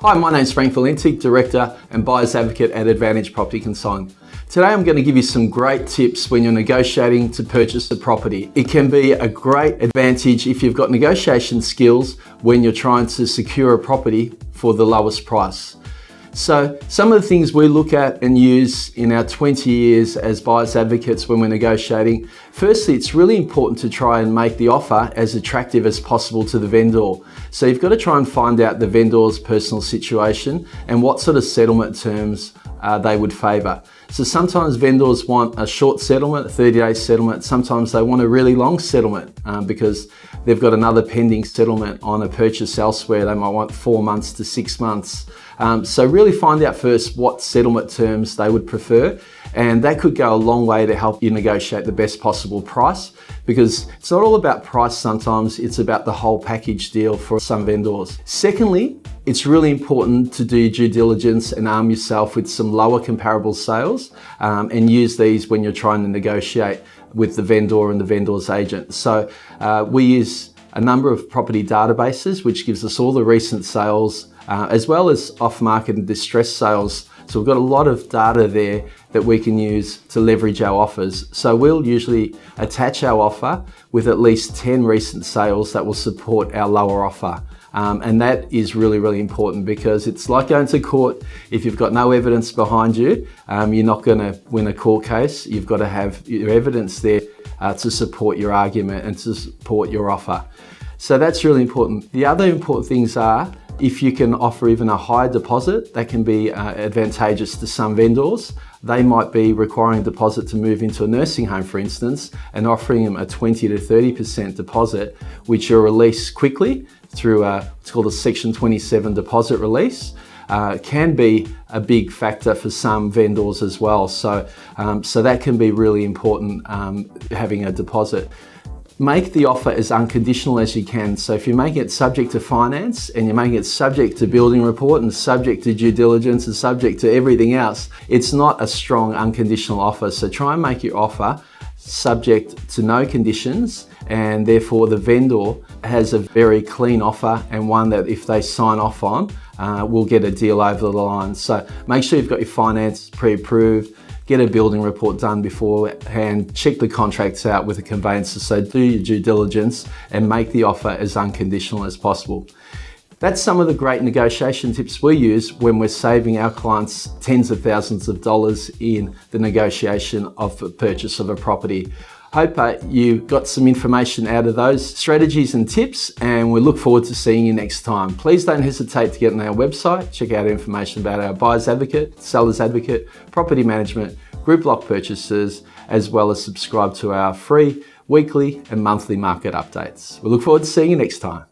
Hi, my name's Frank Valentic, Director and Buyer's Advocate at Advantage Property Consulting. Today I'm going to give you some great tips when you're negotiating to purchase a property. It can be a great advantage if you've got negotiation skills when you're trying to secure a property for the lowest price. So some of the things we look at and use in our 20 years as buyer's advocates when we're negotiating, firstly, it's really important to try and make the offer as attractive as possible to the vendor. So you've got to try and find out the vendor's personal situation and what sort of settlement terms they would favour. So sometimes vendors want a short settlement, a 30-day settlement. Sometimes they want a really long settlement because they've got another pending settlement on a purchase elsewhere. They might want 4 months to 6 months. So really find out first what settlement terms they would prefer, and that could go a long way to help you negotiate the best possible price, because it's not all about price sometimes, it's about the whole package deal for some vendors. Secondly, it's really important to do due diligence and arm yourself with some lower comparable sales and use these when you're trying to negotiate with the vendor and the vendor's agent. So we use a number of property databases, which gives us all the recent sales as well as off-market and distressed sales. So we've got a lot of data there that we can use to leverage our offers. So we'll usually attach our offer with at least 10 recent sales that will support our lower offer. And that is really, really important, because it's like going to court. If you've got no evidence behind you, you're not going to win a court case. You've got to have your evidence there to support your argument and to support your offer. So that's really important. The other important things are, if you can offer even a high deposit, that can be advantageous to some vendors. They might be requiring a deposit to move into a nursing home, for instance, and offering them a 20 to 30% deposit, which you'll release quickly through what's called a Section 27 deposit release. Can be a big factor for some vendors as well. So that can be really important, having a deposit. Make the offer as unconditional as you can. So if you're making it subject to finance and you're making it subject to building report and subject to due diligence and subject to everything else, it's not a strong unconditional offer. So try and make your offer subject to no conditions, and therefore the vendor has a very clean offer, and one that if they sign off on, will get a deal over the line. So make sure you've got your finance pre-approved. Get a building report done beforehand, check the contracts out with a conveyancer, so do your due diligence and make the offer as unconditional as possible. That's some of the great negotiation tips we use when we're saving our clients tens of thousands of dollars in the negotiation of the purchase of a property. Hope you got some information out of those strategies and tips, and we look forward to seeing you next time. Please don't hesitate to get on our website, check out information about our buyer's advocate, seller's advocate, property management, group block purchases, as well as subscribe to our free weekly and monthly market updates. We look forward to seeing you next time.